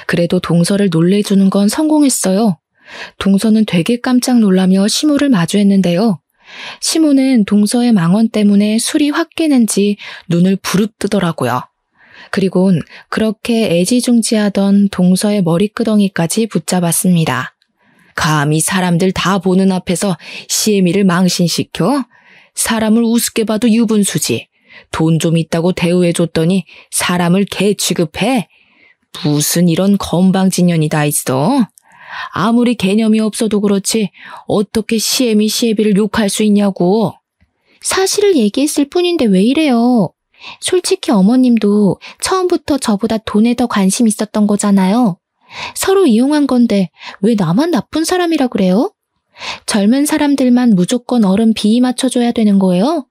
그래도 동서를 놀래주는 건 성공했어요. 동서는 되게 깜짝 놀라며 시모를 마주했는데요. 시모는 동서의 망언 때문에 술이 확 깨는지 눈을 부릅뜨더라고요. 그리곤 그렇게 애지중지하던 동서의 머리끄덩이까지 붙잡았습니다. 감히 사람들 다 보는 앞에서 시애미를 망신시켜? 사람을 우습게 봐도 유분수지. 돈 좀 있다고 대우해줬더니 사람을 개 취급해? 무슨 이런 건방진년이 다 있어? 아무리 개념이 없어도 그렇지 어떻게 시애미를 욕할 수 있냐고. 사실을 얘기했을 뿐인데 왜 이래요? 솔직히 어머님도 처음부터 저보다 돈에 더 관심 있었던 거잖아요. 서로 이용한 건데 왜 나만 나쁜 사람이라 그래요? 젊은 사람들만 무조건 어른 비위 맞춰줘야 되는 거예요?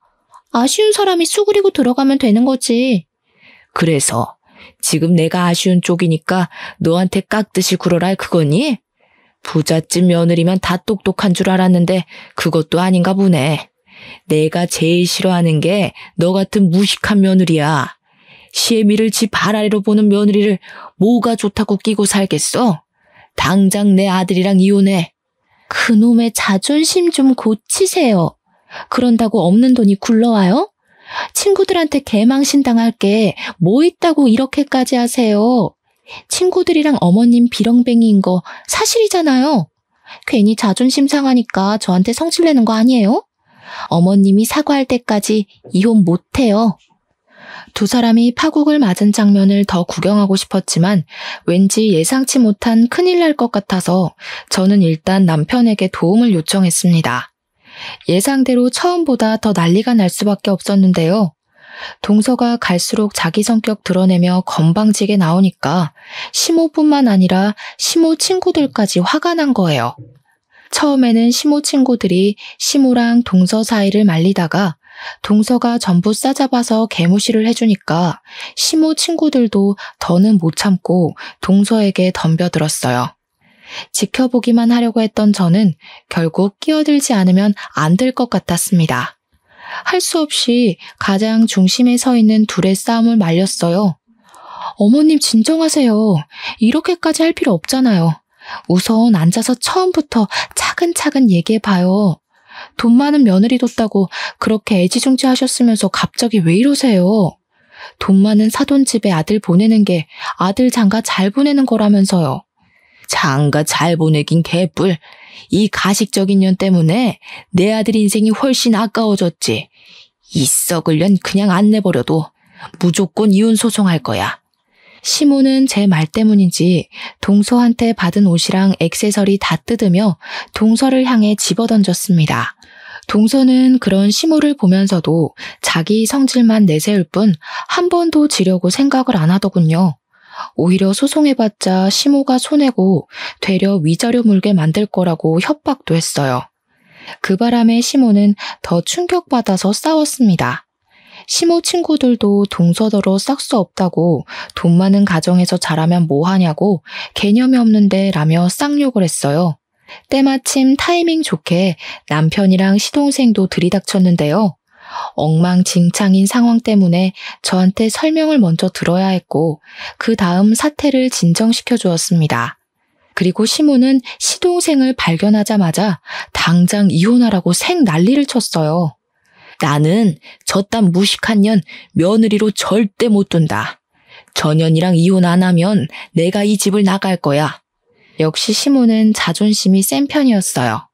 아쉬운 사람이 수그리고 들어가면 되는 거지. 그래서 지금 내가 아쉬운 쪽이니까 너한테 깍듯이 굴어라 그거니? 부잣집 며느리면 다 똑똑한 줄 알았는데 그것도 아닌가 보네. 내가 제일 싫어하는 게 너 같은 무식한 며느리야. 시애미를 집 발 아래로 보는 며느리를 뭐가 좋다고 끼고 살겠어? 당장 내 아들이랑 이혼해. 그놈의 자존심 좀 고치세요. 그런다고 없는 돈이 굴러와요? 친구들한테 개망신 당할 게 뭐 있다고 이렇게까지 하세요? 친구들이랑 어머님 비렁뱅이인 거 사실이잖아요. 괜히 자존심 상하니까 저한테 성질내는 거 아니에요? 어머님이 사과할 때까지 이혼 못해요. 두 사람이 파국을 맞은 장면을 더 구경하고 싶었지만 왠지 예상치 못한 큰일 날 것 같아서 저는 일단 남편에게 도움을 요청했습니다. 예상대로 처음보다 더 난리가 날 수밖에 없었는데요. 동서가 갈수록 자기 성격 드러내며 건방지게 나오니까 시모뿐만 아니라 시모 친구들까지 화가 난 거예요. 처음에는 시모 친구들이 시모랑 동서 사이를 말리다가 동서가 전부 싸잡아서 개무시를 해주니까 시모 친구들도 더는 못 참고 동서에게 덤벼들었어요. 지켜보기만 하려고 했던 저는 결국 끼어들지 않으면 안 될 것 같았습니다. 할 수 없이 가장 중심에 서 있는 둘의 싸움을 말렸어요. 어머님 진정하세요. 이렇게까지 할 필요 없잖아요. 우선 앉아서 처음부터 차근차근 얘기해봐요. 돈 많은 며느리 뒀다고 그렇게 애지중지 하셨으면서 갑자기 왜 이러세요? 돈 많은 사돈집에 아들 보내는 게 아들 장가 잘 보내는 거라면서요. 장가 잘 보내긴 개뿔. 이 가식적인 년 때문에 내 아들 인생이 훨씬 아까워졌지. 이 썩을 년 그냥 안 내버려도 무조건 이혼 소송할 거야. 시모는 제 말 때문인지 동서한테 받은 옷이랑 액세서리 다 뜯으며 동서를 향해 집어던졌습니다. 동서는 그런 시모를 보면서도 자기 성질만 내세울 뿐 한 번도 지려고 생각을 안 하더군요. 오히려 소송해봤자 시모가 손해고 되려 위자료 물게 만들 거라고 협박도 했어요. 그 바람에 시모는 더 충격받아서 싸웠습니다. 시모 친구들도 동서더러 싹수 없다고 돈 많은 가정에서 자라면 뭐하냐고 개념이 없는데 라며 쌍욕을 했어요. 때마침 타이밍 좋게 남편이랑 시동생도 들이닥쳤는데요. 엉망진창인 상황 때문에 저한테 설명을 먼저 들어야 했고 그 다음 사태를 진정시켜 주었습니다. 그리고 시모는 시동생을 발견하자마자 당장 이혼하라고 생 난리를 쳤어요. 나는 저딴 무식한 년 며느리로 절대 못 둔다. 전현이랑 이혼 안 하면 내가 이 집을 나갈 거야. 역시 시모는 자존심이 센 편이었어요.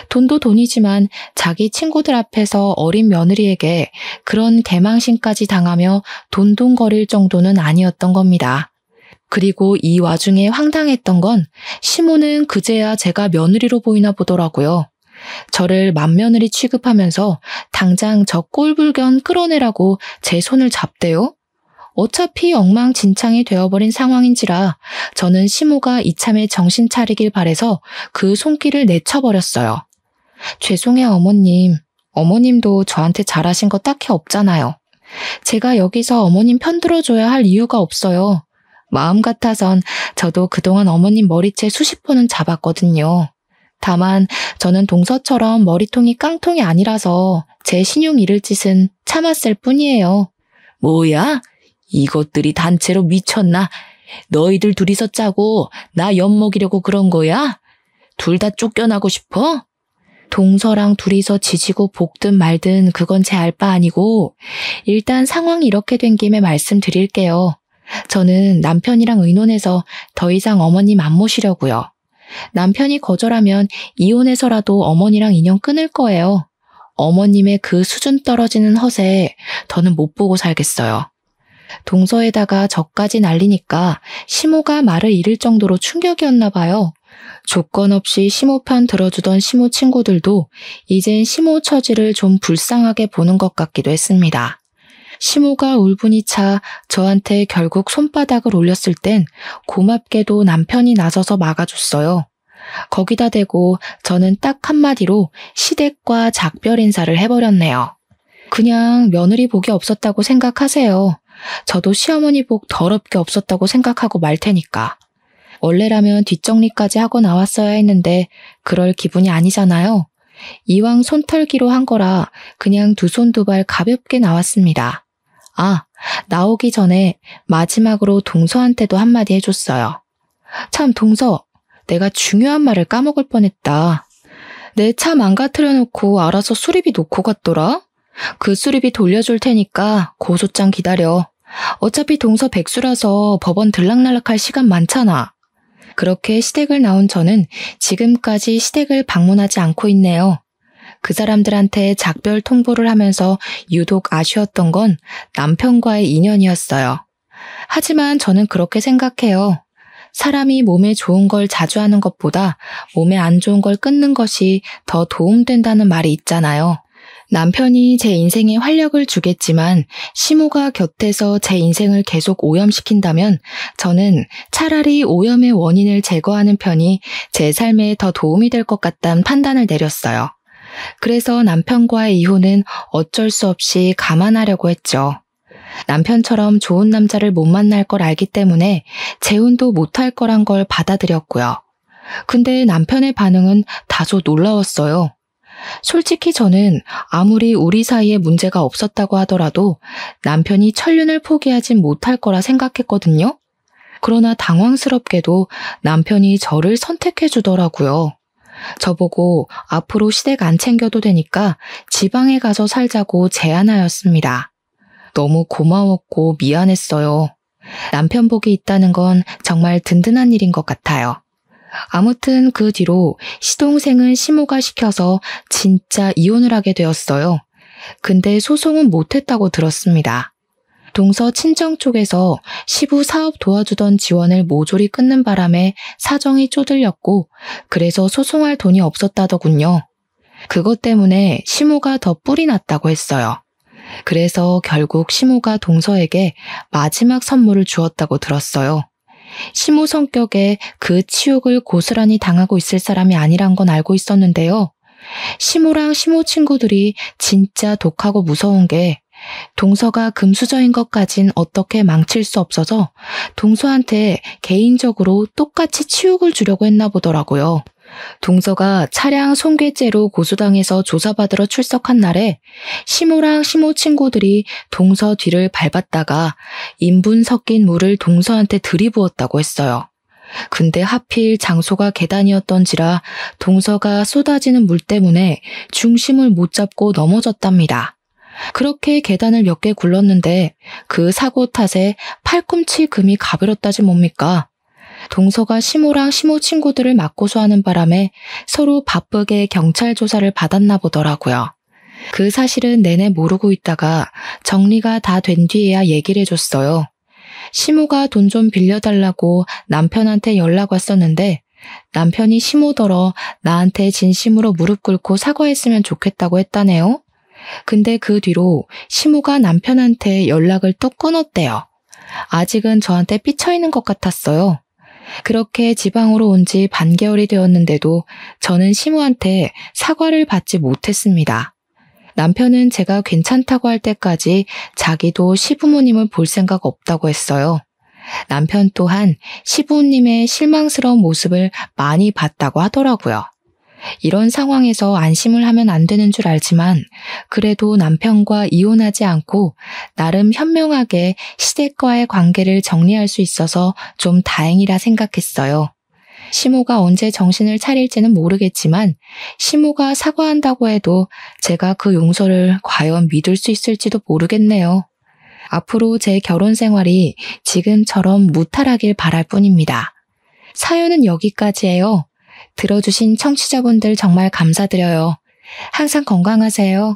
돈도 돈이지만 자기 친구들 앞에서 어린 며느리에게 그런 개망신까지 당하며 돈돈거릴 정도는 아니었던 겁니다. 그리고 이 와중에 황당했던 건 시모는 그제야 제가 며느리로 보이나 보더라고요. 저를 맏며느리 취급하면서 당장 저 꼴불견 끌어내라고 제 손을 잡대요. 어차피 엉망진창이 되어버린 상황인지라 저는 시모가 이참에 정신 차리길 바래서 그 손길을 내쳐버렸어요. 죄송해요, 어머님. 어머님도 저한테 잘하신 거 딱히 없잖아요. 제가 여기서 어머님 편들어줘야 할 이유가 없어요. 마음 같아선 저도 그동안 어머님 머리채 수십 번은 잡았거든요. 다만 저는 동서처럼 머리통이 깡통이 아니라서 제 신용 잃을 짓은 참았을 뿐이에요. 뭐야? 이것들이 단체로 미쳤나? 너희들 둘이서 짜고 나 엿먹이려고 그런 거야? 둘 다 쫓겨나고 싶어? 동서랑 둘이서 지지고 볶든 말든 그건 제 알 바 아니고 일단 상황이 이렇게 된 김에 말씀드릴게요. 저는 남편이랑 의논해서 더 이상 어머님 안 모시려고요. 남편이 거절하면 이혼해서라도 어머니랑 인연 끊을 거예요. 어머님의 그 수준 떨어지는 허세 더는 못 보고 살겠어요. 동서에다가 저까지 날리니까 시모가 말을 잃을 정도로 충격이었나 봐요. 조건 없이 시모 편 들어주던 시모 친구들도 이젠 시모 처지를 좀 불쌍하게 보는 것 같기도 했습니다. 시모가 울분이 차 저한테 결국 손바닥을 올렸을 땐 고맙게도 남편이 나서서 막아줬어요. 거기다 대고 저는 딱 한마디로 시댁과 작별 인사를 해버렸네요. 그냥 며느리 복이 없었다고 생각하세요. 저도 시어머니 복 더럽게 없었다고 생각하고 말 테니까. 원래라면 뒷정리까지 하고 나왔어야 했는데 그럴 기분이 아니잖아요. 이왕 손털기로 한 거라 그냥 두 손 두 발 가볍게 나왔습니다. 아, 나오기 전에 마지막으로 동서한테도 한마디 해줬어요. 참 동서, 내가 중요한 말을 까먹을 뻔했다. 내 차 망가뜨려 놓고 알아서 수리비 놓고 갔더라? 그 수리비 돌려줄 테니까 고소장 기다려. 어차피 동서 백수라서 법원 들락날락할 시간 많잖아. 그렇게 시댁을 나온 저는 지금까지 시댁을 방문하지 않고 있네요. 그 사람들한테 작별 통보를 하면서 유독 아쉬웠던 건 남편과의 인연이었어요. 하지만 저는 그렇게 생각해요. 사람이 몸에 좋은 걸 자주 하는 것보다 몸에 안 좋은 걸 끊는 것이 더 도움된다는 말이 있잖아요. 남편이 제 인생에 활력을 주겠지만 시모가 곁에서 제 인생을 계속 오염시킨다면 저는 차라리 오염의 원인을 제거하는 편이 제 삶에 더 도움이 될 것 같다는 판단을 내렸어요. 그래서 남편과의 이혼은 어쩔 수 없이 감안하려고 했죠. 남편처럼 좋은 남자를 못 만날 걸 알기 때문에 재혼도 못할 거란 걸 받아들였고요. 근데 남편의 반응은 다소 놀라웠어요. 솔직히 저는 아무리 우리 사이에 문제가 없었다고 하더라도 남편이 천륜을 포기하진 못할 거라 생각했거든요. 그러나 당황스럽게도 남편이 저를 선택해 주더라고요. 저보고 앞으로 시댁 안 챙겨도 되니까 지방에 가서 살자고 제안하였습니다. 너무 고마웠고 미안했어요. 남편 복이 있다는 건 정말 든든한 일인 것 같아요. 아무튼 그 뒤로 시동생은 시모가 시켜서 진짜 이혼을 하게 되었어요. 근데 소송은 못했다고 들었습니다. 동서 친정 쪽에서 시부 사업 도와주던 지원을 모조리 끊는 바람에 사정이 쪼들렸고 그래서 소송할 돈이 없었다더군요. 그것 때문에 시모가 더 뿔이 났다고 했어요. 그래서 결국 시모가 동서에게 마지막 선물을 주었다고 들었어요. 시모 성격에 그 치욕을 고스란히 당하고 있을 사람이 아니란 건 알고 있었는데요. 시모랑 시모 친구들이 진짜 독하고 무서운 게 동서가 금수저인 것까진 어떻게 망칠 수 없어서 동서한테 개인적으로 똑같이 치욕을 주려고 했나 보더라고요. 동서가 차량 손괴죄로 고소당해서 조사받으러 출석한 날에 시모랑 시모 친구들이 동서 뒤를 밟았다가 인분 섞인 물을 동서한테 들이부었다고 했어요. 근데 하필 장소가 계단이었던지라 동서가 쏟아지는 물 때문에 중심을 못 잡고 넘어졌답니다. 그렇게 계단을 몇 개 굴렀는데 그 사고 탓에 팔꿈치 금이 가버렸다지 뭡니까? 동서가 시모랑 시모 친구들을 맞고소하는 바람에 서로 바쁘게 경찰 조사를 받았나 보더라고요. 그 사실은 내내 모르고 있다가 정리가 다 된 뒤에야 얘기를 해줬어요. 시모가 돈 좀 빌려달라고 남편한테 연락 왔었는데 남편이 시모더러 나한테 진심으로 무릎 꿇고 사과했으면 좋겠다고 했다네요. 근데 그 뒤로 시모가 남편한테 연락을 또 끊었대요. 아직은 저한테 삐쳐있는 것 같았어요. 그렇게 지방으로 온 지 반개월이 되었는데도 저는 시모한테 사과를 받지 못했습니다. 남편은 제가 괜찮다고 할 때까지 자기도 시부모님을 볼 생각 없다고 했어요. 남편 또한 시부모님의 실망스러운 모습을 많이 봤다고 하더라고요. 이런 상황에서 안심을 하면 안 되는 줄 알지만 그래도 남편과 이혼하지 않고 나름 현명하게 시댁과의 관계를 정리할 수 있어서 좀 다행이라 생각했어요. 시모가 언제 정신을 차릴지는 모르겠지만 시모가 사과한다고 해도 제가 그 용서를 과연 믿을 수 있을지도 모르겠네요. 앞으로 제 결혼 생활이 지금처럼 무탈하길 바랄 뿐입니다. 사연은 여기까지예요. 들어주신 청취자분들 정말 감사드려요. 항상 건강하세요.